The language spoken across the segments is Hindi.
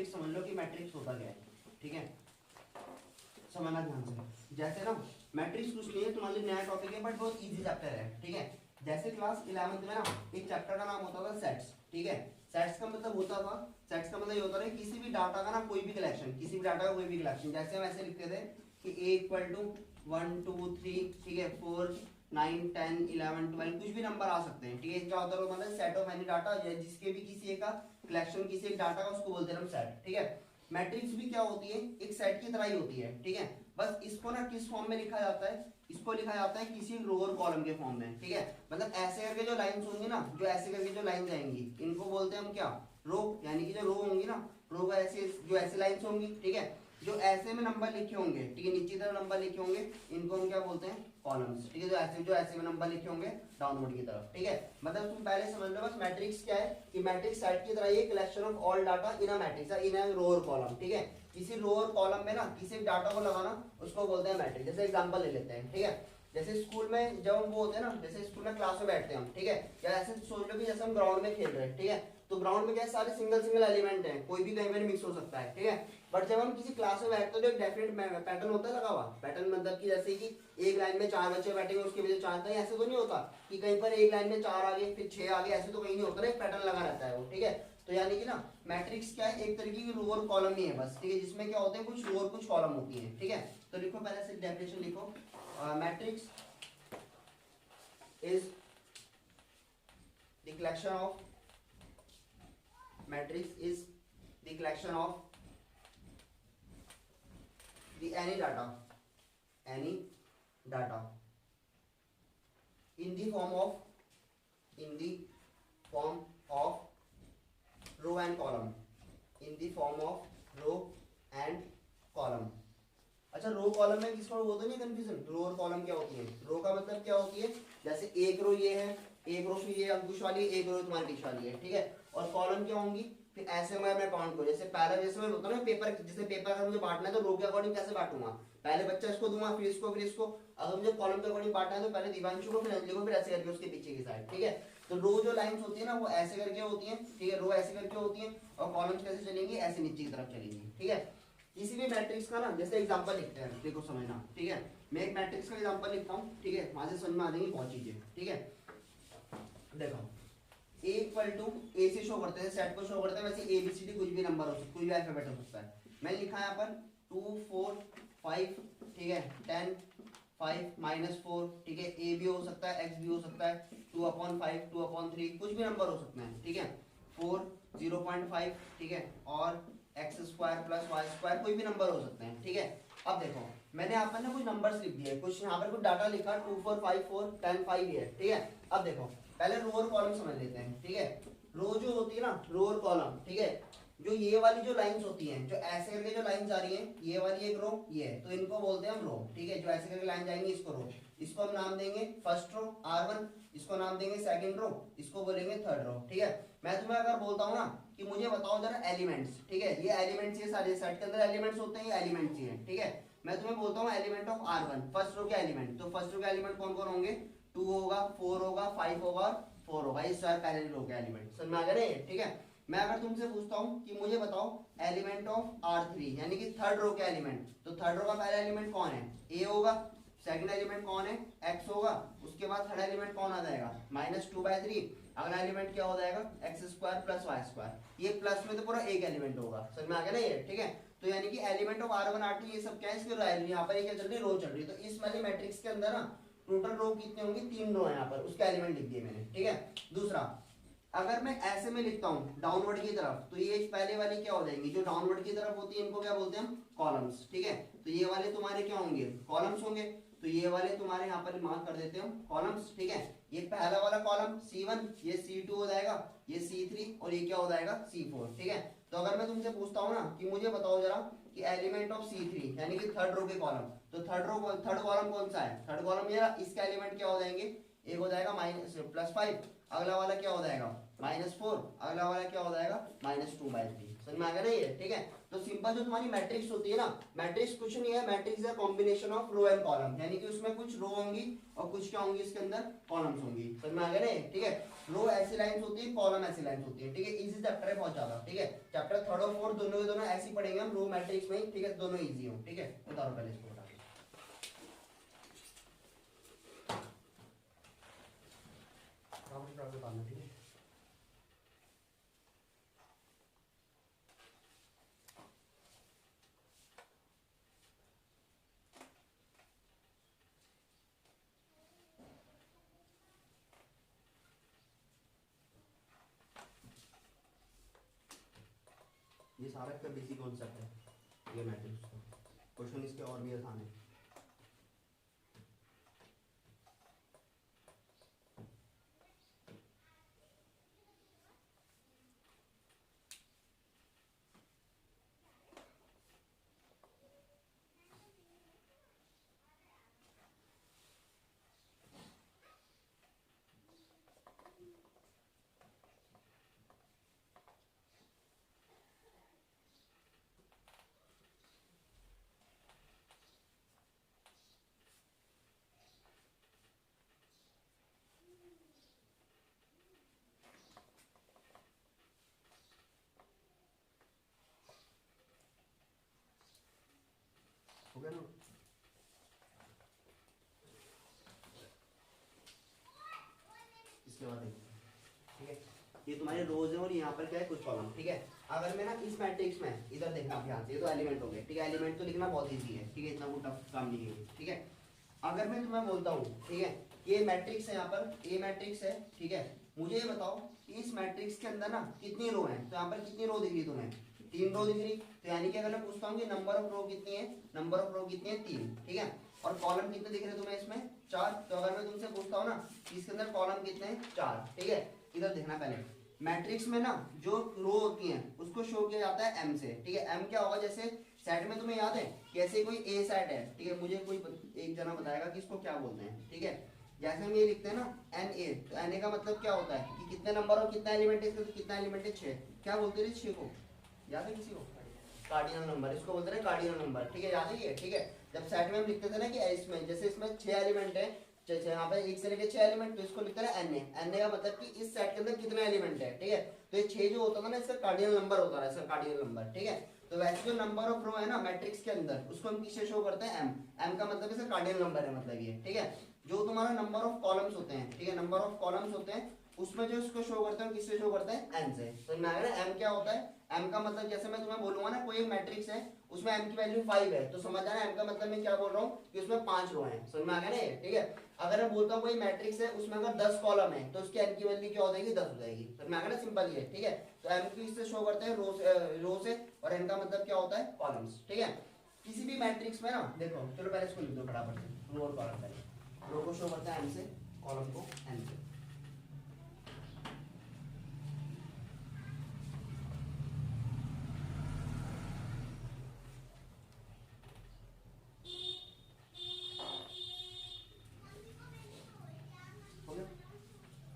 मैट्रिक्स समझ लो कि मैट्रिक्स होता क्या है, ठीक है, समझना ध्यान से। जैसे ना मैट्रिक्स कुछ नहीं है, तुम्हारे लिए नया टॉपिक है बट बहुत इजी चैप्टर है, ठीक है। जैसे क्लास 11th में ना एक चैप्टर का नाम होता था सेट्स, ठीक है। सेट्स का मतलब होता था, सेट्स का मतलब ये होता था किसी भी डाटा का ना कोई भी कलेक्शन, किसी भी डाटा का कोई भी कलेक्शन। जैसे हम ऐसे लिखते थे कि a इक्वल टू 1 2 3, ठीक है, 4 9 10 11 12 कुछ भी नंबर आ सकते हैं, ठीक है। क्या होता है मतलब सेट ऑफ एनी डाटा, जिसके भी किसी एक का कलेक्शन, किसी एक डाटा का, उसको बोलते हैं हम सेट, ठीक है। मैट्रिक्स भी क्या होती है, एक सेट की तरह ही होती है, ठीक है। बस इसको ना किस फॉर्म में लिखा जाता है, इसको लिखा जाता है किसी रो और कॉलम के फॉर्म में, ठीक है। मतलब ऐसे करके जो लाइंस होंगी ना, जो ऐसे करके जो लाइंस आएंगी, इनको बोलते हैं हम क्या, रो। यानी कि जो रो होंगी ना, रो का ऐसे जो ऐसे लाइंस होंगी, ठीक है, जो ऐसे में नंबर लिखे होंगे, ठीक है, नीचे तरफ नंबर लिखे होंगे, इनको हम क्या बोलते हैं, कॉलम्स, ठीक है। जो ऐसे में नंबर लिखे होंगे डाउनवर्ड की तरफ, ठीक है। मतलब तुम पहले समझ लो बस मैट्रिक्स क्या है, कि मैट्रिक्स सेट की तरह ये collection of all data in a matrix, in a row और कॉलम, ठीक है। किसी रो और कॉलम में ना किसी डाटा को लगाना, उसको बोलते हैं मैट्रिक्स। जैसे एग्जांपल ले लेते हैं, ठीक है। जैसे स्कूल में जब हम वो होते हैं ना, जैसे स्कूल में क्लास में बैठते हैं हम, ठीक है, या ऐसे सोच लो कि जैसे हम ग्राउंड में खेल रहे हैं, ठीक है। तो ग्राउंड में क्या सारे सिंगल सिंगल एलिमेंट हैं, कोई भी कहीं पर मिक्स हो सकता है, ठीक है। बट जब हम किसी क्लास में बैठते हैं तो एक डेफिनेट पैटर्न होता है लगा हुआ, पैटर्न मतलब कि जैसे कि एक लाइन में 4 बच्चे बैठेंगे, उसके पीछे 4, ऐसे तो नहीं होता कि कहीं पर एक लाइन में 4 आगे फिर 6 आगे, ऐसे तो कहीं नहीं होता, एक पैटर्न लगा रहता है वो, ठीक है। तो यानी कि ना मैट्रिक्स क्या है, एक तरीके की रो और कॉलम ही है बस, ठीक है, जिसमें क्या होते हैं कुछ रो और कुछ कॉलम होती है, ठीक है। तो लिखो पहले से डेफिनेशन लिखो, matrix is the collection of matrix is the collection of the any data in the form of row and column, in the form of row and column। अच्छा, रो कॉलम में किसको वो तो नहीं कंफ्यूजन, रो और कॉलम क्या होती है। रो का मतलब क्या होती है, जैसे एक रो ये है, एक रो ये अंकुश वाली, एक रो तुम्हारी टिश वाली है, ठीक है। और कॉलम क्या होंगी, फिर ऐसे मैं अपने अकाउंट को, जैसे पहले जैसे मैं होता है ना पेपर, जैसे पेपर अगर मुझे बांटना है तो रो के अकॉर्डिंग कैसे बांटूंगा, पहले बच्चा इसको दूंगा, फिर इसको, फिर इसको। अगर मुझे कॉलम के अकॉर्डिंग बांटना है तो पहले दिवांशु को, फिर अंजलि को, फिर ऐसे करके उसके पीछे की साइड, ठीक है। तो रो जो लाइंस होती है ना वो ऐसे करके होती है, ठीक है, रो ऐसे करके होती है, और कॉलम्स कैसे चलेंगी, ऐसे नीचे की तरफ चलेंगी, ठीक है। किसी भी मैट्रिक्स का ना जैसे एग्जांपल लिखते हैं, देखो समझना, ठीक है। मैं एक मैट्रिक्स का एग्जांपल लिखता हूँ, ठीक है, वहां से समझ में आ जाएंगी बहुत चीजें, ठीक है। देखो a इक्वल टू, ए से शो करते हैं, सेट को शो करते हैं, वैसे ABCD कुछ भी नंबर हो सकता है, कोई भी अल्फाबेट हो सकता है। मैंने लिखा है यहाँ पर 2 4 5, ठीक है, 10 5 -4, ठीक है। a भी हो सकता है, x भी हो सकता है, 2/5 2/3 कुछ भी नंबर हो सकते हैं, ठीक है। 4 0.5, ठीक है, और x² + y² कोई भी नंबर हो सकते हैं, ठीक है। अब देखो मैंने यहाँ पर ना कुछ नंबर्स लिख दिए, कुछ यहाँ पर कुछ डाटा लिखा 2 4 5 4 10 5 है, ठीक है। अब देखो पहले रो और कॉलम समझ लेते हैं, ठीक है। रो जो होती है ना, रो और कॉलम, ठीक है, जो ये वाली जो लाइंस होती हैं, जो ऐसे करके जो लाइंस आ रही हैं, ये वाली एक रो, ये तो इनको बोलते हैं हम रो, ठीक है। जो ऐसे करके लाइन जाएंगी इसको रो, इसको हम नाम देंगे फर्स्ट रो R1, इसको नाम देंगे सेकंड रो, इसको बोलेंगे थर्ड रो, ठीक है। मैं तुम्हें अगर बोलता हूँ ना कि मुझे बताओ जरा एलिमेंट्स, ठीक है, ये एलिमेंट्स, ये सारे सेट के अंदर एलिमेंट्स होते हैं, ये एलिमेंट्स ही हैं, ठीक है। मैं तुम्हें बोलता हूँ element of R1, first row के एलिमेंट, तो फर्स्ट रो के एलिमेंट कौन कौन होंगे, 2 होगा, 4 होगा, 5 होगा, 4 होगा, ये सारे पहले रो के एलिमेंट, समझ में आ गए, ठीक है। मैं अगर तुमसे पूछता हूँ कि मुझे बताओ एलिमेंट ऑफ R3 यानी कि थर्ड रो के एलिमेंट, तो थर्ड रो का पहला एलिमेंट कौन है, A होगा, सेकंड एलिमेंट कौन है, x होगा, उसके बाद थर्ड एलिमेंट कौन आ जाएगा, -2/3, अगला एलिमेंट क्या हो जाएगा, x² + y², ये प्लस में तो पूरा एक एलिमेंट होगा, समझ में आ गया ना ये, ठीक है। तो यानी कि एलिमेंट ऑफ R1 R2 ये सब क्या है, इसके यहाँ पर क्या चल रही है, रो चल रही है। तो इस वाली मैट्रिक्स के अंदर ना टोटल रो कितने होंगे, 3 रो है यहाँ पर, उसके एलिमेंट लिख दिए मैंने, ठीक है। दूसरा, अगर मैं ऐसे में लिखता हूँ डाउनवर्ड की तरफ, तो ये पहले वाली क्या हो जाएंगी, जो डाउनवर्ड की तरफ होती है इनको क्या बोलते हैं हम, कॉलम्स, ठीक है। तो ये वाले तुम्हारे क्या होंगे, कॉलम्स होंगे, तो ये वाले तुम्हारे यहाँ पर मार्क कर देते हैं हम कॉलम्स, ठीक है। ये पहला वाला कॉलम C1, ये C2 हो जाएगा, ये C3 और ये क्या हो जाएगा C4, ठीक है। तो अगर मैं तुमसे पूछता हूँ ना कि मुझे बताओ जरा कि एलिमेंट ऑफ C3 यानी कि थर्ड रो के कॉलम, तो थर्ड कॉलम कौन सा है, थर्ड कॉलम ये, इसका एलिमेंट क्या हो जाएंगे, एक हो जाएगा +5, अगला वाला क्या हो जाएगा -4, अगला वाला क्या हो जाएगा -2/3, समझ में आ गया ना ये, ठीक है। तो सिंपल जो तुम्हारी मैट्रिक्स होती है ना, मैट्रिक्स कुछ नहीं है, मैट्रिक्स है combination of row and column, यानी कि उसमें कुछ रो होंगी और कुछ क्या होंगी इसके अंदर, कॉलम्स होंगी। समझ में आ गया ना ये, ठीक है। रो ऐसी लाइंस होती है, कॉलम ऐसी लाइंस होती है, ठीक है। इजी चैप्टर है बहुत ज्यादा, ठीक है। चैप्टर 3rd और 4th दोनों के दोनों ऐसे ही पढ़ेंगे हम रो मैट्रिक्स में, ठीक है। दोनों इजी हो, ठीक है। उतारो पहले इसको, उठा के ठीक है। ये सारा का बेसिक कॉन्सेप्ट है ये मैट्रिक्स का। क्वेश्चन इसके और भी आसान है। हो गया ना। इसके बाद ठीक है, ये तुम्हारे रोज है और यहाँ पर क्या है, कुछ कॉलम, ठीक है। अगर मैं ना इस मैट्रिक्स में इधर देखना ध्यान से, ये तो एलिमेंट हो गए, ठीक है। एलिमेंट तो लिखना बहुत इजी है, ठीक है, इतना कोई टफ काम नहीं है, ठीक है। अगर मैं तुम्हें बोलता हूँ, ठीक है, ये मैट्रिक्स है, यहाँ पर ए मैट्रिक्स है, ठीक है। मुझे ये बताओ कि इस मैट्रिक्स के अंदर ना कितनी रो है, तो यहाँ पर कितनी रो दिख रही तुम्हें, 3 रो दिख रही। तो यानी कि अगर मैं पूछता हूँ कि नंबर ऑफ रो कितनी है, नंबर ऑफ रो कितनी है, 3, ठीक है। और कॉलम कितने दिख रहे तुम्हें इसमें, 4। तो अगर मैं तुमसे पूछता हूँ ना इसके अंदर कॉलम कितने हैं, 4, ठीक है। इधर देखना पहले, मैट्रिक्स में ना जो रो होती है उसको शो किया जाता है एम से, ठीक है। एम क्या होगा, जैसे सेट में तुम्हें याद है कैसे कोई ए सेट है, ठीक है। मुझे कोई एक जना बताएगा कि इसको क्या बोलते हैं, ठीक है। जैसे हम ये लिखते हैं ना एन ए, तो एन ए का मतलब क्या होता है कि कितने नंबर और कितना एलिमेंट है इसका, तो कितना एलिमेंट है, 6। क्या बोलते हैं 6 को, याद है किसी को, कार्डिनल नंबर, इसको बोलते हैं कार्डिनल नंबर, ठीक है। याद है ये, ठीक है। जब सेट में हम लिखते थे ना कि इसमें जैसे इसमें 6 एलिमेंट है, यहाँ पे 1 से लेकर 6 एलिमेंट, तो इसको लिखते हैं एन ए। एन ए का मतलब कि इस सेट के अंदर कितने एलिमेंट है, ठीक है। तो ये 6 जो होता था ना इसका कार्डिनल नंबर होता है, इसका कार्डिनल नंबर, ठीक है। तो वैसे जो नंबर ऑफ रो है ना मैट्रिक्स के अंदर, उसको हम किससे शो करते हैं, एम। एम का मतलब इसका कार्डिनल नंबर है, मतलब ये, ठीक है। जो तुम्हारा नंबर ऑफ कॉलम्स होते हैं, ठीक है, नंबर ऑफ कॉलम्स होते हैं, उसमें जो इसको शो करते हैं किससे शो करते हैं, एन से। तो मैं एम क्या होता है, एम का मतलब जैसे मैं तुम्हें बोलूंगा ना कोई एक मैट्रिक्स है उसमें एम की वैल्यू 5 है, तो समझ जाना एम का मतलब मैं क्या बोल रहा हूँ कि उसमें 5 रो हैं। समझ में आ गया ना ये, ठीक है। अगर मैं बोलता हूँ कोई मैट्रिक्स है उसमें अगर 10 कॉलम है तो उसकी एम की वैल्यू क्या हो जाएगी, 10 हो जाएगी। समझ में आ गया ना, सिंपल ये, ठीक है। तो एम की इससे शो करते हैं रो से, और एन का मतलब क्या होता है, कॉलम्स, ठीक है। किसी भी मैट्रिक्स में ना देखो, चलो पहले इसको लिख दो फटाफट से, रो और कॉलम। पहले रो को शो करता है एम से, कॉलम को एन से।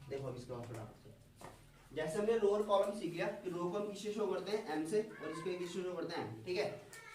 देखो अब इसको फटाफट से, जैसे हमने रो और कॉलम सीख लिया कि रो को हम किससे शो करते हैं, एम से, और इसको किससे शो करते हैं, ठीक है।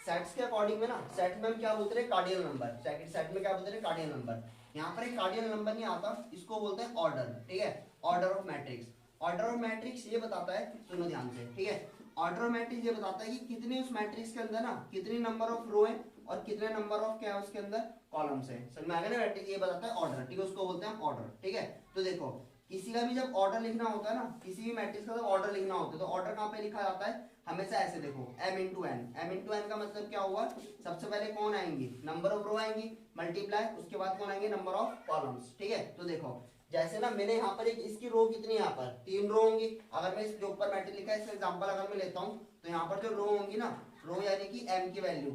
सेट्स के अकॉर्डिंग में ना, सेट में हम क्या बोलते हैं, कार्डिनल नंबर। सेट में क्या बोलते हैं, कार्डिनल नंबर। यहाँ पर एक कार्डिनल नंबर नहीं आता, इसको बोलते हैं ऑर्डर, ठीक है। Order of matrix. Order of matrix ये बताता है, सुनो ध्यान से, ठीक है। ऑर्डर ऑफ मैट्रिक्स ये बताता है कि कितने उस मैट्रिक्स के अंदर ना कितने नंबर ऑफ रो है और कितने नंबर ऑफ क्या है उसके अंदर, कॉलम्स है। समझ में आ गया ना, मैट्रिक्स ये बताता है ऑर्डर, ठीक है, उसको बोलते हैं ऑर्डर, ठीक है। तो देखो किसी का भी जब ऑर्डर लिखना होता है ना, किसी भी मैट्रिक्स का जब ऑर्डर लिखना होता है तो ऑर्डर कहाँ पे लिखा जाता है, हमेशा ऐसे देखो, m into N. m into N का मतलब क्या हुआ, सबसे पहले कौन आएंगी, नंबर ऑफ रो आएंगी, मल्टीप्लाई, उसके बाद कौन आएंगे, नंबर ऑफ कॉलम्स, ठीक है। तो देखो जैसे ना मैंने यहाँ पर एक, इसकी रो कितनी, यहाँ पर 3 रो होंगी। अगर मैं इसके ऊपर मैट्रिक्स लिखा है, इसका एग्जांपल अगर मैं लेता हूँ, तो यहाँ पर जो रो होंगी ना, रो यानी कि m की वैल्यू,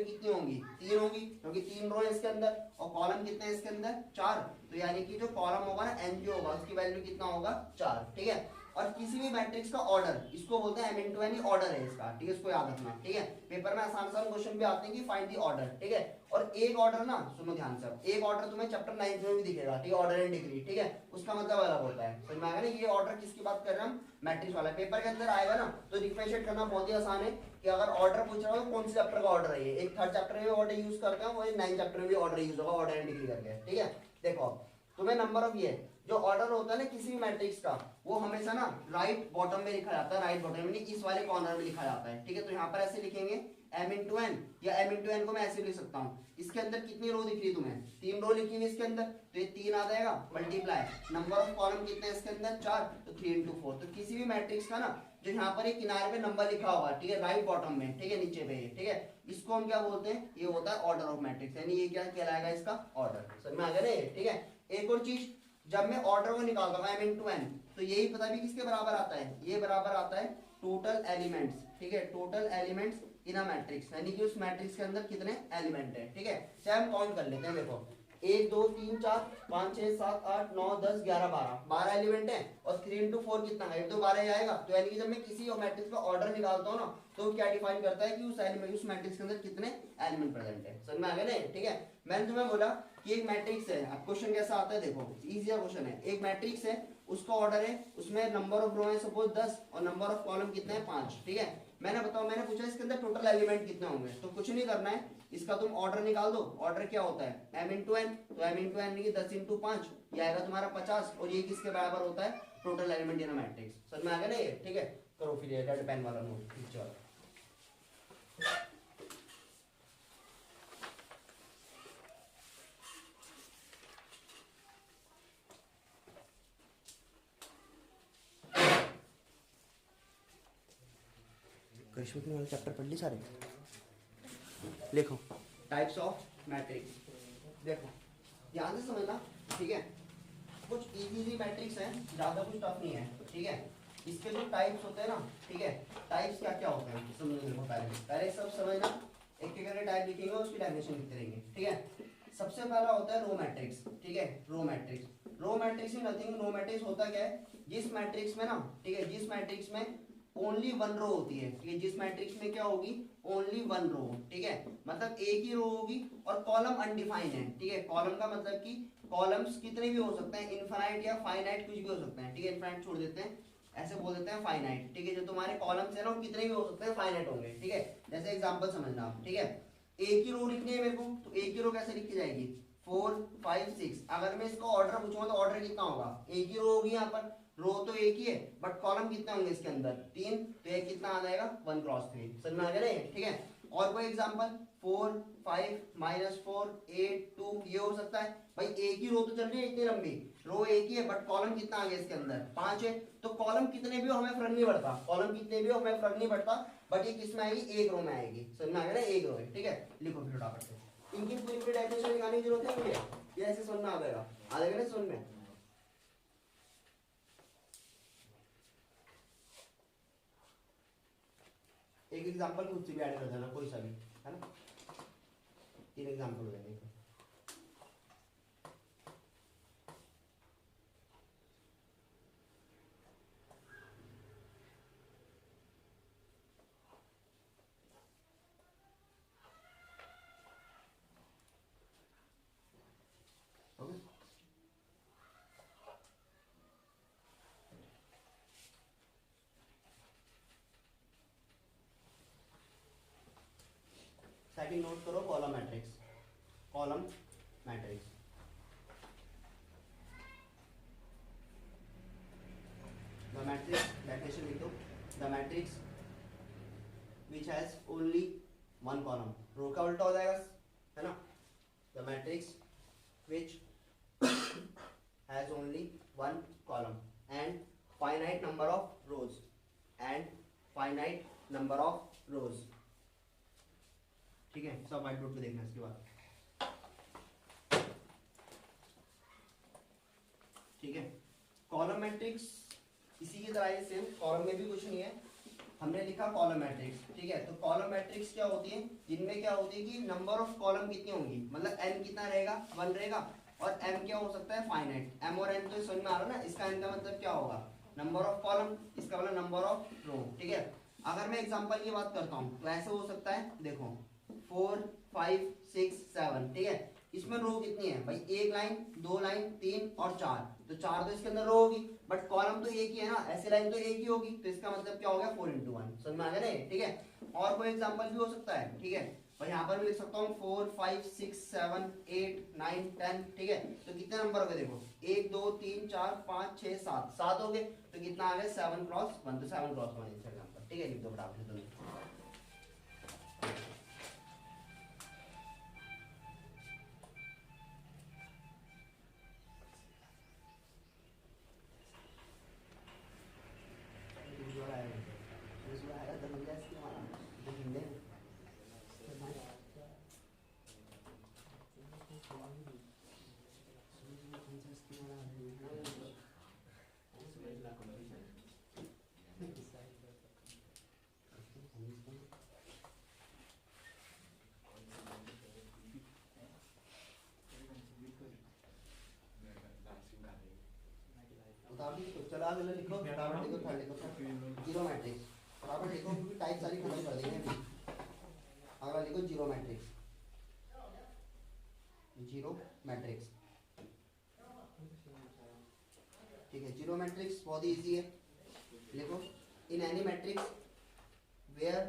कितनी होंगी, 3 होंगी, क्योंकि 3 रो है इसके अंदर, और कॉलम कितने हैं इसके अंदर, 4। तो यानी कि जो कॉलम होगा ना n जो होगा उसकी वैल्यू कितना होगा, 4, ठीक है। और किसी भी मैट्रिक्स का ऑर्डर, इसको बोलते हैं m इंटू एन, ऑर्डर है इसका, ठीक है, इसको याद रखना, ठीक है। पेपर में आसान आसान क्वेश्चन भी आते हैं कि फाइंड द ऑर्डर, ठीक है। और एक ऑर्डर ना, सुनो ध्यान से, एक ऑर्डर तुम्हें चैप्टर 9 में भी दिखेगा, ठीक है, ऑर्डर एंड डिग्री, ठीक है, उसका मतलब अलग होता है, समझ में आएगा ना। ये ऑर्डर किसकी बात कर रहे हैं हम, मैट्रिक्स वाला। पेपर के अंदर आएगा ना तो डिफरेंशिएट करना बहुत ही आसान है कि अगर ऑर्डर पूछ रहा हो तो कौन से चैप्टर का ऑर्डर है ये। एक थर्ड चैप्टर में ऑर्डर यूज करते हैं, वही 9 चैप्टर में भी ऑर्डर यूज होगा, ऑर्डर एंड डिग्री करके, ठीक है। देखो तुम्हें नंबर ऑफ ये जो ऑर्डर होता है ना किसी भी मैट्रिक्स का, वो हमेशा ना राइट बॉटम में लिखा जाता है, राइट बॉटम में, इस वाले कॉर्नर में लिखा जाता है, ठीक है। तो यहाँ पर ऐसे लिखेंगे m इंटू एन, या m इंटू एन को मैं ऐसे लिख सकता हूँ। इसके अंदर कितनी रो दिख रही है तुम्हें, 3 रो लिखी हुई इसके अंदर, तो ये 3 आ जाएगा, मल्टीप्लाई नंबर ऑफ कॉलम कितने हैं इसके अंदर 4, तो 3 इंटू 4। तो किसी भी मैट्रिक्स का ना जो यहाँ पर एक किनारे पे नंबर लिखा होगा, ठीक है, राइट बॉटम में, ठीक है, नीचे पे, ठीक है, इसको हम क्या बोलते हैं, ये होता है ऑर्डर ऑफ मैट्रिक्स, यानी ये क्या कहलाएगा, इसका ऑर्डर। समझ में आ गया ना, ठीक है। एक और चीज, जब मैं ऑर्डर को निकालता हूँ m इंटू एन, तो यही पता भी किसके बराबर आता है, ये बराबर आता है टोटल एलिमेंट्स, ठीक है, total elements in a matrix, यानी कि उस मैट्रिक्स के अंदर कितने एलिमेंट है, ठीक है। चाहे हम काउंट कर लेते हैं, देखो 1 2 3 4 5 6 7 8 9 10 11 12 एलिमेंट है, और 3 इंटू 4 कितना है, तो 12 ही आएगा। तो यानी कि जब मैं किसी मैट्रिक्स का ऑर्डर निकालता हूँ ना, तो क्या डिफाइन करता है कि उस एलिमेंट, उस मैट्रिक्स के अंदर कितने एलिमेंट प्रेजेंट है। समझ में आ गया ना, ठीक है। मैंने तुम्हें बोला कि एक मैट्रिक्स है, अब क्वेश्चन कैसा आता है, देखो इजी क्वेश्चन है। एक मैट्रिक्स है, उसका ऑर्डर है, उसमें नंबर ऑफ रो है सपोज 10, और नंबर ऑफ कॉलम कितने हैं 5, ठीक है। मैंने पूछा इसके अंदर टोटल एलिमेंट कितने होंगे, तो कुछ नहीं करना है, इसका तुम ऑर्डर निकाल दो। ऑर्डर क्या होता है m इंटू एन, तो m इंटू एन 10 इंटू 5, ये आएगा तुम्हारा 50, और ये किसके बराबर होता है, टोटल एलिमेंट इन मैट्रिक्स। समझ में आ गया ना ये, ठीक है। करो फिर ये रेड पेन वाला नोट, ठीक चलो। करिश्मा के वाले चैप्टर पढ़ ली सारे, लिखो टाइप्स ऑफ मैट्रिक्स। देखो ध्यान से समझना, ठीक है। कुछ इजी मैट्रिक्स है, ज्यादा कुछ टफ नहीं है, ठीक है। इसके जो टाइप्स होते हैं ना, ठीक है, टाइप्स क्या क्या होते हैं समझो। देखो पहले सब समझना, एक एक करके टाइप लिखेंगे, उसकी डेफिनेशन लिखते रहेंगे, ठीक है। सबसे पहला होता है रो मैट्रिक्स, ठीक है, रो मैट्रिक्स। रो मैट्रिक्स में नथिंग, रो मैट्रिक्स होता क्या है, जिस मैट्रिक्स में ना, ठीक है, जिस मैट्रिक्स में ओनली वन रो होती है, ठीक है, जिस मैट्रिक्स में क्या होगी, ओनली वन रो, ठीक है, मतलब एक ही रो होगी, और कॉलम अनडिफाइंड है, ठीक है। कॉलम का मतलब कि कॉलम्स कितने भी हो सकते हैं, इनफाइनाइट या फाइनाइट, कुछ भी हो सकते हैं, ठीक है। इनफाइनाइट छोड़ देते हैं, ऐसे बोल देते हैं फाइनाइट, ठीक है। जो तुम्हारे कॉलम्स है ना, वो कितने भी हो सकते हैं, फाइनाइट होंगे, ठीक है। जैसे एग्जांपल समझना आप, ठीक है। एक ही रो लिखनी है मेरे को, तो एक ही रो कैसे लिखी जाएगी, 4 5 6। अगर मैं इसका ऑर्डर पूछूंगा तो ऑर्डर कितना होगा, एक ही रो होगी, यहाँ पर रो तो एक ही है, बट कॉलम कितने होंगे इसके अंदर, 3, तो ये कितना आ जाएगा 1 क्रॉस 3। समझ में आ गया ना, ठीक है। और कोई एग्जांपल, 4 5 -4 8 2, ये हो सकता है। भाई एक ही रो तो चल रही है, इतनी लंबी रो एक ही है, बट कॉलम कितना आ गया इसके अंदर 5 है। तो कॉलम कितने भी हो हमें फर्क नहीं पड़ता, कॉलम कितने भी हो हमें फर्क नहीं पड़ता, बट ये किस में आएगी, एक रो में आएगी। समझ में आ गया ना, एक रो है, ठीक है। लिखो फिर फटाफट से, इनकी पूरी पूरी डेफिनेशन निकालने की जरूरत है मुझे, ये ऐसे समझ में आ जाएगा, ना समझ में। एक एग्जांपल खुद से भी ऐड कर देना, कोई सा भी, है ना। 3 एग्जांपल हो जाएंगे। सेकंड नोट करो, column matrix, column matrix. The matrix, definition लिख दो, the matrix which has only one column, row का उल्टा हो जाएगा, है ना। The matrix which has only one column and finite number of rows, and finite number of rows, ठीक है। सब व्हाइट बोर्ड पे देखना इसके बाद, ठीक है। कॉलम मैट्रिक्स इसी की तरह है सेम, कॉलम में भी कुछ नहीं है, हमने लिखा कॉलम मैट्रिक्स, ठीक है। तो कॉलम मैट्रिक्स क्या होती है, जिनमें क्या होती है कि नंबर ऑफ कॉलम कितनी होंगी, मतलब n कितना रहेगा, 1 रहेगा, और m क्या हो सकता है, फाइनाइट। m और n तो समझ में आ रहा है ना, इसका n का मतलब क्या होगा, नंबर ऑफ कॉलम, इसका मतलब नंबर ऑफ रो, ठीक है। अगर मैं एग्जांपल की बात करता हूँ तो ऐसे हो सकता है, देखो 4 5 6 7, ठीक है। इसमें रो कितनी है भाई, एक लाइन, दो लाइन, तीन और चार, तो चार तो इसके अंदर रो होगी, बट कॉलम तो एक ही है ना, ऐसी लाइन तो एक ही होगी, तो इसका मतलब क्या हो गया 4 into 1, समझ में आ गया ना, ठीक है। और कोई एग्जांपल भी हो सकता है, ठीक है, और यहाँ पर भी लिख सकता हूँ 4 5 6 7 8 9 10, ठीक है। तो कितने नंबर हो गए देखो, 1 2 3 4 5 6 7, 7 हो गए, तो कितना आ गया 7 क्रॉस 1, तो 7 क्रॉस 1 इसका एग्जांपल, ठीक है। लिख दो फटाफट से। चलो आगे लिखो, फटाफट लिखो, थर्ड लिखो, जीरो मैट्रिक्स, फटाफट लिखो क्योंकि टाइप सारी खत्म कर देंगे अभी। अगला लिखो जीरो मैट्रिक्स, जीरो मैट्रिक्स, ठीक है। जीरो मैट्रिक्स बहुत ही इजी है, लिखो in any matrix where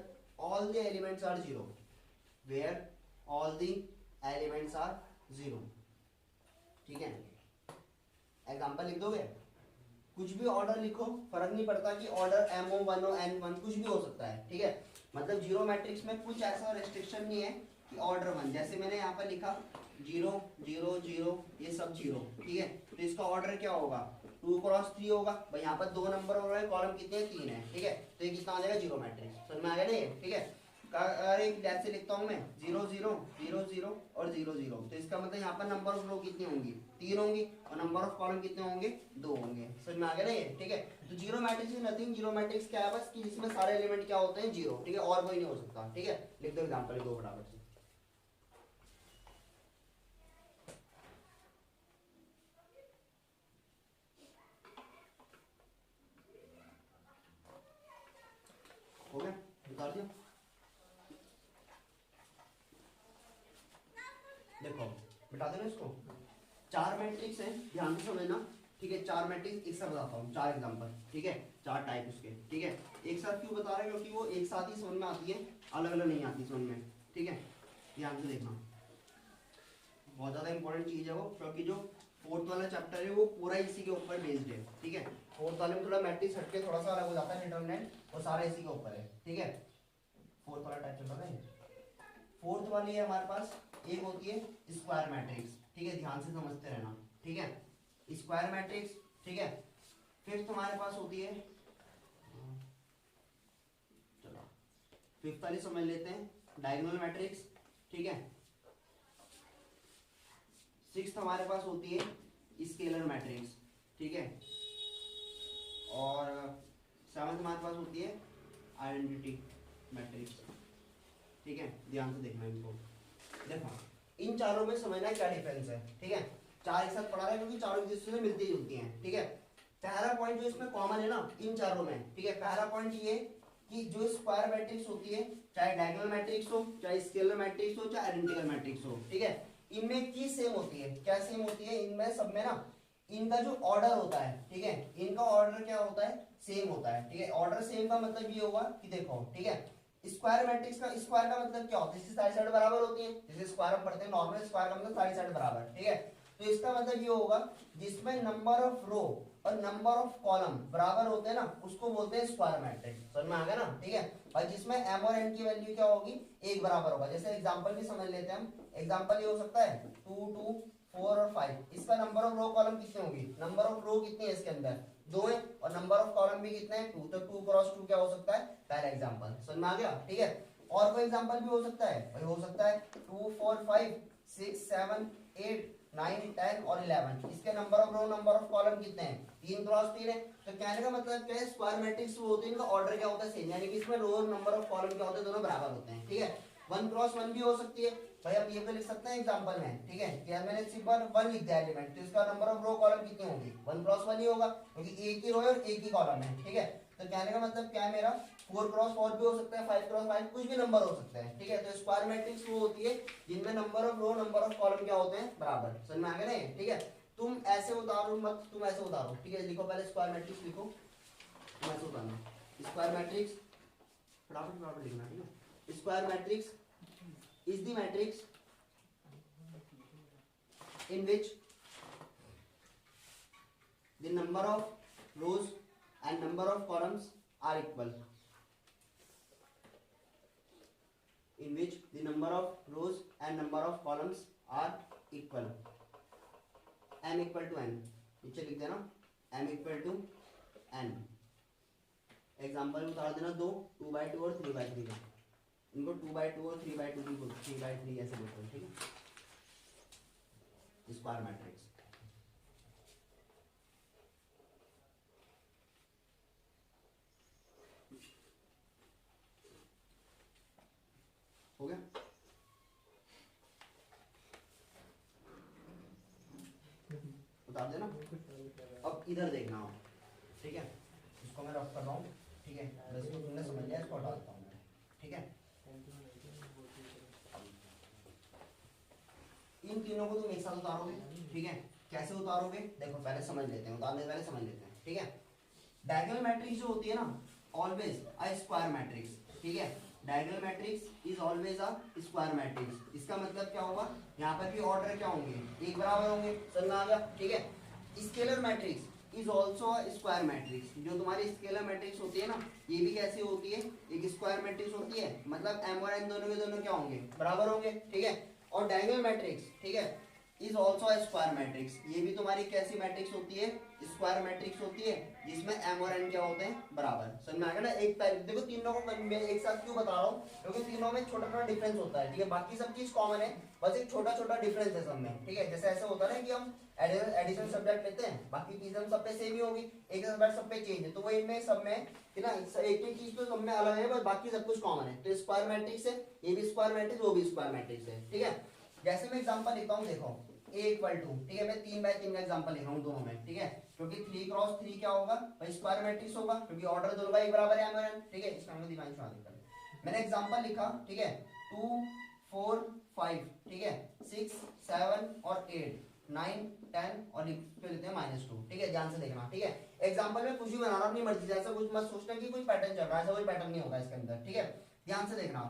all the elements are zero, where all the elements are zero, ठीक है। एग्जांपल लिख दोगे, कुछ भी ऑर्डर लिखो, फर्क नहीं पड़ता कि ऑर्डर M O 1 हो N 1, कुछ भी हो सकता है, ठीक है। मतलब जीरो मैट्रिक्स में कुछ ऐसा रेस्ट्रिक्शन नहीं है कि ऑर्डर 1, जैसे मैंने यहाँ पर लिखा 0 0 0, ये सब जीरो, ठीक है। तो इसका ऑर्डर क्या होगा, 2 क्रॉस 3 होगा भाई, यहाँ पर 2 नंबर हो रहे हैं, कॉलम कितने हैं 3 है, ठीक है। तो ये कितना आ जाएगा जीरो मैट्रिक्स, समझ में आ गया ना ये, ठीक है। अगर एक जैसे लिखता हूँ मैं 0 0 0 0 और 0 0, तो इसका मतलब यहाँ पर नंबर ऑफ रो कितनी होंगी, 3 होंगी, और नंबर ऑफ कॉलम कितने होंगे, 2 होंगे, समझ में आ गया ना ये, ठीक है। तो zero matrix is nothing, zero matrix क्या है, बस कि जिसमें सारे एलिमेंट क्या होते हैं, जीरो, ठीक है, और कोई नहीं हो सकता, ठीक है। लिख दो एग्जांपल, दो फटाफट से। हो गया, उतार दिया, देखो बता देना इसको। चार मैट्रिक्स है, ध्यान से समझना, ठीक है। चार मैट्रिक्स एक साथ बताता हूँ, चार एग्जांपल, ठीक है, चार टाइप उसके, ठीक है। एक साथ क्यों बता रहे हैं, क्योंकि वो एक साथ ही समझ में आती है, अलग अलग नहीं आती समझ में, ठीक है। ध्यान से देखना, बहुत ज्यादा इंपॉर्टेंट चीज है वो, क्योंकि जो फोर्थ वाला चैप्टर है वो पूरा इसी के ऊपर बेस्ड है, ठीक है। फोर्थ वाले में थोड़ा मैट्रिक्स हटके थोड़ा सा अलग हो जाता है, डिटरमिनेंट, वो सारा इसी के ऊपर है, ठीक है। फोर्थ वाला टाइप चल रहा है, फोर्थ वाली है हमारे पास, एक होती है स्क्वायर मैट्रिक्स, ठीक है, ध्यान से समझते रहना, ठीक है, स्क्वायर मैट्रिक्स, ठीक है। फिफ्थ हमारे पास होती है, चलो फिफ्थ वाली समझ लेते हैं, डायगोनल मैट्रिक्स, ठीक है। सिक्स्थ हमारे पास होती है स्केलर मैट्रिक्स, ठीक है। और सेवंथ हमारे पास होती है आइडेंटिटी मैट्रिक्स, ठीक है। ध्यान से देखना इनको, देखो इन चारों में समझना क्या डिफरेंस है, ठीक है। चार एक साथ पढ़ा रहे हैं क्योंकि चारों एक दूसरे से मिलती जुलती हैं, ठीक है। पहला पॉइंट जो इसमें कॉमन है ना इन चारों में, ठीक है, पहला पॉइंट ये कि जो स्क्वायर मैट्रिक्स होती है, चाहे डायगोनल मैट्रिक्स हो, चाहे स्केलर मैट्रिक्स हो, चाहे आइडेंटिकल मैट्रिक्स हो, ठीक है, इनमें एक चीज सेम होती है, क्या सेम होती है, इनमें सब में ना इनका जो ऑर्डर होता है, ठीक है, इनका ऑर्डर क्या होता है, सेम होता है, ठीक है। ऑर्डर सेम का मतलब ये होगा कि देखो, ठीक है, स्क्वायर मैट्रिक्स का स्क्वायर का मतलब क्या होता है, इसकी सारी साइड बराबर होती है, जैसे स्क्वायर हम पढ़ते हैं नॉर्मल, स्क्वायर का मतलब सारी साइड बराबर, ठीक है। तो इसका मतलब ये होगा जिसमें नंबर ऑफ रो और नंबर ऑफ कॉलम बराबर होते हैं ना, उसको बोलते हैं स्क्वायर मैट्रिक्स, समझ में आ गया ना, ठीक है। और जिसमें m और n की वैल्यू क्या होगी, एक बराबर होगा। जैसे एग्जांपल भी समझ लेते हैं हम, एग्जांपल ये हो सकता है 2 2 4 और 5, इसका नंबर ऑफ रो कॉलम कितने होगी, नंबर ऑफ रो कितनी है इसके अंदर, 2 है, और नंबर ऑफ कॉलम भी कितने हैं 2, तो 2 क्रॉस 2 क्या हो सकता है, पहला एग्जांपल, समझ में आ गया, ठीक है। और कोई एग्जांपल भी हो सकता है भाई, हो सकता है 2 4 5 6 7 8 9 10 और 11, इसके number of row number of column कितने हैं, 3 क्रॉस 3 है। तो कहने का मतलब क्या है, स्क्वायर मैट्रिक्स वो होती है, इनका ऑर्डर क्या होता है सेम, यानी कि इसमें रो और नंबर ऑफ कॉलम क्या होते हैं, दोनों बराबर होते हैं, ठीक है। 1 क्रॉस 1 भी हो सकती है भाई, अब ये तो लिख सकते हैं एग्जांपल में, ठीक है, कि यार मैंने सिर्फ 1 लिख दिया एलिमेंट, तो इसका नंबर ऑफ रो कॉलम कितनी होगी, 1 क्रॉस 1 ही होगा, क्योंकि एक ही रो है और एक ही कॉलम है, ठीक है। तो कहने का मतलब क्या है मेरा, 4 क्रॉस 4 भी हो सकता है, 5 क्रॉस 5, कुछ भी नंबर हो सकता है, ठीक है। तो स्क्वायर मैट्रिक्स वो होती है जिनमें number of row number of column क्या होते हैं, बराबर। समझ में आ गया ना, ठीक है। तुम ऐसे उतारो मत, तुम ऐसे उतारो, ठीक है। लिखो पहले स्क्वायर मैट्रिक्स लिखो, तुम ऐसे उतारना स्क्वायर मैट्रिक्स, फटाफट फटाफट लिखना, ठीक है। Square matrix is the matrix in which the number of rows and number of columns are equal, in which the number of rows and number of columns are equal, m equal to n, नीचे लिख देना m equal to n। Example उतार देना दो, 2/2 और 3/3 का, इनको 2/2 और 3/2 भी बोलते, 3/3 ऐसे बोलते हैं, ठीक है। स्क्वायर मैट्रिक्स हो गया। उतार देना। अब इधर देखना हो, ठीक है, इसको मैं रफ कर रहा हूँ, ठीक है, बस इसको तुमने समझ लिया, इसको हटा देता हूँ मैं, ठीक है। इन तीनों को तुम एक साथ उतारोगे, ठीक है। कैसे उतारोगे देखो, पहले समझ लेते हैं, उतारने से पहले समझ लेते हैं, ठीक है। डायगोनल मैट्रिक्स जो होती है ना, ऑलवेज अ स्क्वायर मैट्रिक्स, ठीक है। Diagonal matrix is always a square matrix. इसका मतलब क्या होगा, यहाँ पर भी ऑर्डर क्या होंगे, एक बराबर होंगे, समझ में आ गया, ठीक है। Scalar matrix is also a square matrix. जो तुम्हारी स्केलर मैट्रिक्स होती है ना, ये भी कैसी होती है, एक स्क्वायर मैट्रिक्स होती है, मतलब m और n दोनों के दोनों क्या होंगे, बराबर होंगे, ठीक है। और डायगोनल मैट्रिक्स, ठीक है, is also a square matrix. ये भी तुम्हारी कैसी मैट्रिक्स होती है, स्क्वायर मैट्रिक्स होती है, जिसमें m और n क्या होते हैं, बराबर। समझ में आ गया ना। एक देखो तीनों को मैं एक साथ क्यों बता रहा हूँ, क्योंकि तीनों में छोटा छोटा डिफरेंस होता है, ठीक है। बाकी सब चीज कॉमन है, बस एक छोटा छोटा डिफरेंस है सब में, ठीक है। जैसे ऐसे होता है ना कि हम एडिशन सब्जेक्ट लेते हैं, बाकी चीजें सब पे सेम ही होगी, एक सब्जेक्ट सब पे चेंज है, तो वो इनमें सब में कि ना एक एक चीज तो सब में अलग है, बस बाकी सब कुछ कॉमन है। तो स्क्वायर मैट्रिक्स है, ये भी स्क्वायर मैट्रिक्स, वो भी स्क्वायर मैट्रिक्स है, ठीक है। जैसे मैं एग्जांपल लिखता हूँ, देखो a इक्वल टू, ठीक है, मैं 3/3 का एग्जांपल लिख रहा हूँ दोनों में, ठीक है, क्योंकि 3 क्रॉस 3 क्या होगा भाई, स्क्वायर मैट्रिक्स होगा, क्योंकि ऑर्डर दोनों का एक बराबर है m और n, ठीक है। इसका मतलब दिमाग में आने का मैंने एग्जांपल लिखा, ठीक है, 2 4 5, ठीक है, 6 7 और 8 9 10 और लेते हैं -2, ठीक है। ध्यान से देखना, ठीक है। एग्जांपल में कुछ भी बनाना अपनी मर्जी से, ऐसा कुछ मत सोचना कि कोई पैटर्न चल रहा है, ऐसा कोई पैटर्न नहीं होगा इसके अंदर, ठीक है। ध्यान से देखना,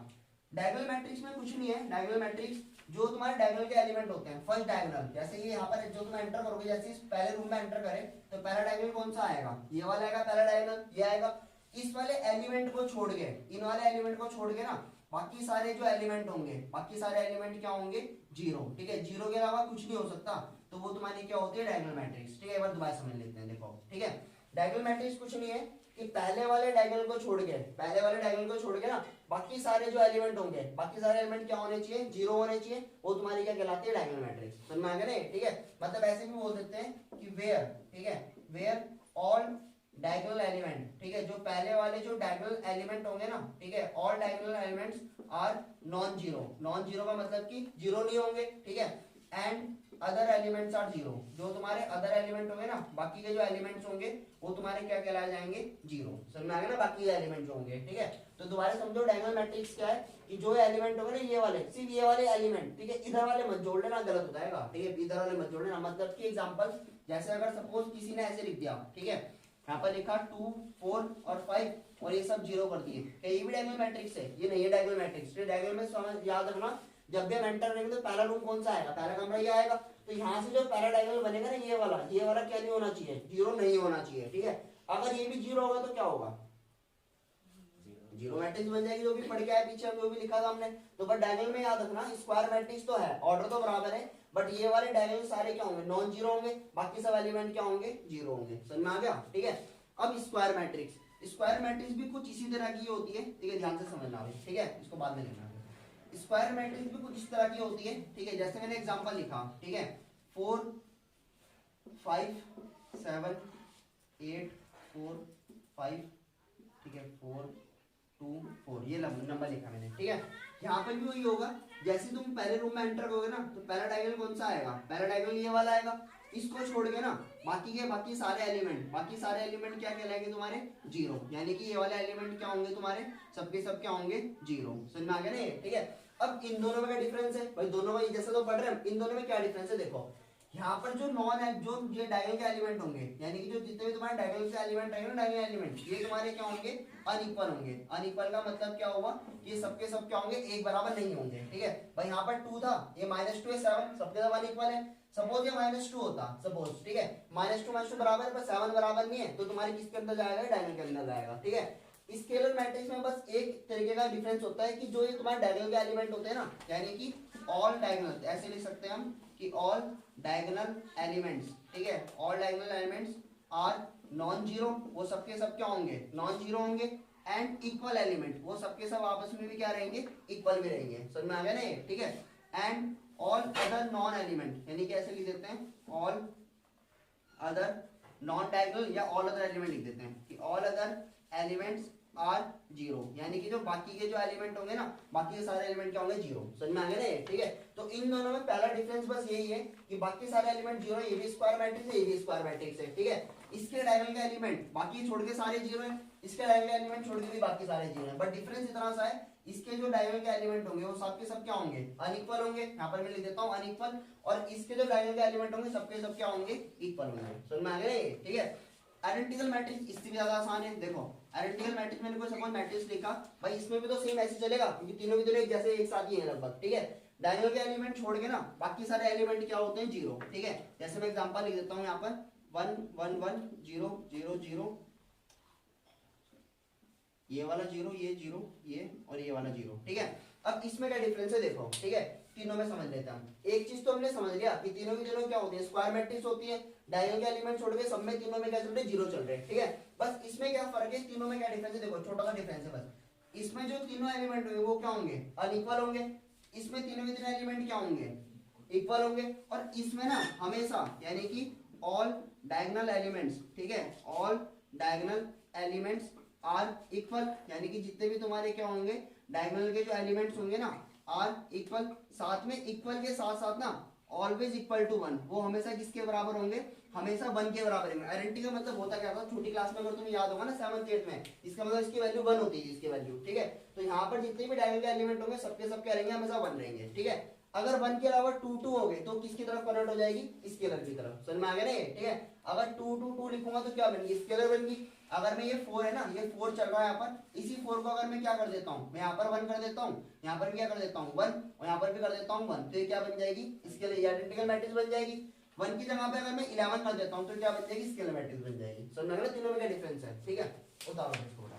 डायगोनल मैट्रिक्स में कुछ नहीं है। डायगोनल मैट्रिक्स जो तुम्हारे डायगोनल के एलिमेंट होते हैं, फर्स्ट डायगोनल, जैसे ये यहाँ पर जो तुम एंटर करोगे, जैसे इस पहले रूम में एंटर करें तो पहला डायगोनल कौन सा आएगा, ये वाला आएगा पहला डायगोनल, ये आएगा। इस वाले एलिमेंट को छोड़ के, इन वाले एलिमेंट को छोड़ के ना, बाकी सारे जो एलिमेंट होंगे, बाकी सारे एलिमेंट क्या होंगे, जीरो, ठीक है। जीरो के अलावा कुछ नहीं हो सकता, तो वो तुम्हारी क्या होती है, डायगोनल मैट्रिक्स, ठीक है। एक बार दोबारा समझ लेते हैं, देखो, ठीक है। डायगोनल मैट्रिक्स कुछ नहीं है कि पहले वाले डायगोनल को छोड़ के, पहले वाले डायगोनल को छोड़ के ना, बाकी सारे जो एलिमेंट होंगे, बाकी सारे एलिमेंट क्या होने चाहिए, जीरो होने चाहिए, वो तुम्हारी क्या कहलाती है, डायगोनल मैट्रिक्स। समझ में आ गया ना, ठीक है। मतलब ऐसे भी बोल सकते हैं कि वेयर, ठीक है, वेयर ऑल डायगोनल एलिमेंट, ठीक है, जो पहले वाले जो डायगोनल एलिमेंट होंगे ना, ठीक है, all diagonal elements are non zero. Non zero का मतलब कि जीरो नहीं होंगे, ठीक है। And other elements are zero, जो तुम्हारे अदर एलिमेंट होंगे ना, बाकी के जो एलिमेंट्स होंगे वो तुम्हारे क्या कहलाए जाएंगे, जीरो। समझ में आ गया ना, बाकी एलिमेंट जो होंगे, ठीक है। तो दोबारा समझो, डायगोनल मैट्रिक्स क्या है कि जो एलिमेंट होंगे ना, ये वाले, सिर्फ ये वाले एलिमेंट, ठीक है, इधर वाले मत जोड़ लेना, गलत हो जाएगा, ठीक है, इधर वाले मत जोड़ लेना। मतलब कि एग्जांपल, जैसे अगर सपोज किसी ने ऐसे लिख दिया, ठीक है, यहाँ पर लिखा 2 4 और 5 और ये सब जीरो कर दिए, क्या ये भी डायगोनल मैट्रिक्स है, ये नहीं है डायगोनल मैट्रिक्स। डायगोनल में समझ याद रखना, जब भी हम एंटर करेंगे तो पहला रूम कौन सा आएगा, पहला कमरा ये आएगा, तो यहाँ से जो पहला डायगोनल बनेगा ना, ये वाला क्या नहीं होना चाहिए, जीरो नहीं होना चाहिए, ठीक है। अगर ये भी जीरो होगा तो क्या होगा, जीरो मैट्रिक्स बन जाएगी, जो भी पढ़ के आए पीछे हम जो भी लिखा था हमने। तो बट डायगोनल में याद रखना, स्क्वायर मैट्रिक्स तो है, ऑर्डर तो बराबर है, बट ये वाले डायगोनल सारे क्या होंगे, नॉन जीरो होंगे, बाकी सब एलिमेंट क्या होंगे, जीरो होंगे। समझ में आ गया, ठीक है। अब स्क्वायर मैट्रिक्स, स्क्वायर मैट्रिक्स भी कुछ इसी तरह की होती है, ठीक है, ध्यान से समझना, ठीक है, इसको बाद में लेना। स्क्वायर मैट्रिक्स भी कुछ इस तरह की होती है, ठीक है। जैसे मैंने एग्जांपल लिखा, ठीक है, 4 5 7 8 4 5, ठीक है, 4 2 4, ये नंबर लिखा मैंने, ठीक है। यहाँ पर भी वही होगा, जैसे तुम पहले रूम में एंटर करोगे ना तो पहला डायगोनल कौन सा आएगा, पहला डायगोनल ये वाला आएगा। इसको छोड़ के ना बाकी सारे एलिमेंट क्या कहलाएंगे तुम्हारे, जीरो, यानी कि ये वाले एलिमेंट क्या होंगे तुम्हारे, सबके सब क्या होंगे, जीरो। समझ में आ गया ना, ठीक है। अब इन दोनों में क्या डिफरेंस है भाई, दोनों में जैसे तो पढ़ रहे हैं, इन दोनों में क्या डिफरेंस है देखो। यहाँ पर जो ये डायगोनल के एलिमेंट होंगे, यानी कि जो जितने भी तुम्हारे डायगोनल से एलिमेंट रहेंगे ना, डायगोनल एलिमेंट, ये तुम्हारे क्या होंगे, अनइक्वल होंगे। अनइक्वल का मतलब क्या होगा, ये सबके सब क्या होंगे, एक बराबर नहीं होंगे, ठीक है भाई। यहाँ पर 2 था, ये -2 है, 7 सबके सब अनइक्वल है। सपोज ये -2 होता, सपोज, ठीक है, -2 बराबर है पर 7 बराबर नहीं है, तो तुम्हारे किसके अंदर जाएगा, डायगोनल के अंदर जाएगा, ठीक है। स्केलर मैट्रिक्स में बस एक तरीके का डिफरेंस होता है कि जो ये तुम्हारे डायगोनल के एलिमेंट होते हैं ना, यानी कि ऑल डायगोनल, ऐसे लिख सकते हैं हम कि ऑल डायगोनल एलिमेंट्स, ठीक है, all diagonal elements are non zero, वो सबके सब क्या होंगे, नॉन जीरो होंगे। एंड इक्वल एलिमेंट, वो सबके सब आपस में भी क्या रहेंगे, इक्वल भी रहेंगे। समझ में आ गया ना, ठीक है। And all other non element, यानी कि ऐसे लिख देते हैं, ऑल अदर नॉन डायगोनल या ऑल अदर एलिमेंट लिख देते हैं कि all other elements are zero, यानी कि जो बाकी के जो एलिमेंट होंगे ना, बाकी के सारे एलिमेंट क्या होंगे, जीरो। समझ में आ गया ना, ठीक है। तो इन दोनों में पहला डिफरेंस बस यही है कि बाकी सारे एलिमेंट जीरो है, ये भी स्क्वायर मैट्रिक्स है, ये भी स्क्वायर मैट्रिक्स है, ठीक है। इसके डायगोनल के एलिमेंट बाकी छोड़ के सारे जीरो है, इसके डायगोनल के एलिमेंट छोड़ के भी बाकी सारे जीरो है, बट डिफरेंस इतना सा है, इसके जो डायगोनल के एलिमेंट होंगे वो सबके सब क्या होंगे, अनइक्वल होंगे। यहाँ पर मैं लिख देता हूँ अनइक्वल, और इसके जो डायगोनल के एलिमेंट होंगे सबके सब क्या होंगे, इक्वल होंगे। समझ में आ गया, ठीक है। आइडेंटिकल मैट्रिक्स इससे भी ज्यादा आसान है। देखो आइडेंटिकल मैट्रिक्स मैंने कोई सपोज मैट्रिक्स लिखा भाई, इसमें भी तो सेम ऐसे चलेगा क्योंकि तीनों के तीनों एक जैसे एक साथ ही है लगभग, ठीक है। डायगोनल के एलिमेंट छोड़ के ना बाकी सारे एलिमेंट क्या होते हैं, जीरो, ठीक है। जैसे मैं एग्जांपल लिख देता हूँ यहाँ पर 1 1 1 0 0 0, ये वाला जीरो, ये जीरो, ये और ये वाला जीरो, ठीक है। अब इसमें क्या डिफरेंस है देखो, ठीक है, तीनों में समझ लेते हैं। एक चीज तो हमने समझ लिया कि तीनों की तीनों क्या होती है, स्क्वायर मैट्रिक्स होती है। डायगोनल के एलिमेंट छोड़ के सब में तीनों में क्या चल रहे हैं, जीरो चल रहे हैं, ठीक है। बस इसमें क्या फर्क है, तीनों में क्या डिफरेंस है, देखो छोटा सा डिफरेंस है बस। इसमें जो तीनों एलिमेंट होंगे वो क्या होंगे, अनइक्वल होंगे। इसमें तीनों के तीनों एलिमेंट क्या होंगे, इक्वल होंगे। और इसमें ना हमेशा, यानी कि ऑल डायगोनल एलिमेंट्स, ठीक है, all diagonal elements are equal, यानी कि जितने भी तुम्हारे क्या होंगे डायगोनल के जो एलिमेंट्स होंगे ना आर इक्वल। साथ में इक्वल के साथ साथ ना ऑलवेज इक्वल टू 1, वो हमेशा किसके बराबर होंगे, हमेशा 1 के बराबर होंगे। आइडेंटिटी का मतलब होता क्या था, छोटी क्लास में अगर तुम्हें याद होगा ना 7th 8th में, इसका मतलब इसकी वैल्यू 1 होती है, इसकी वैल्यू, ठीक है। तो यहाँ पर जितने भी डायगोनल के एलिमेंट होंगे सबके सब क्या रहेंगे, हमेशा 1 रहेंगे, ठीक है। अगर 1 के अलावा 2 2 हो गए तो किसकी तरफ कन्वर्ट हो जाएगी, स्केलर की तरफ। समझ में आ गया ना, ठीक है। अगर 2 2 2 लिखूंगा तो क्या बनेगी, स्केलर बनेगी। अगर मैं ये 4 है ना, ये 4 चल रहा है यहाँ पर, इसी 4 को अगर मैं क्या कर देता हूँ, मैं यहाँ पर 1 कर देता हूँ, यहाँ पर क्या कर देता हूँ 1, और यहाँ पर भी कर देता हूँ 1, तो ये क्या बन जाएगी, स्केलर आइडेंटिकल मैट्रिक्स बन जाएगी। 1 की जगह पे अगर मैं 11 कर देता हूँ तो क्या बन जाएगी, स्केलर मैट्रिक्स बन जाएगी। समझ में आ गया तीनों में क्या डिफरेंस है, ठीक है। उतारो इसको।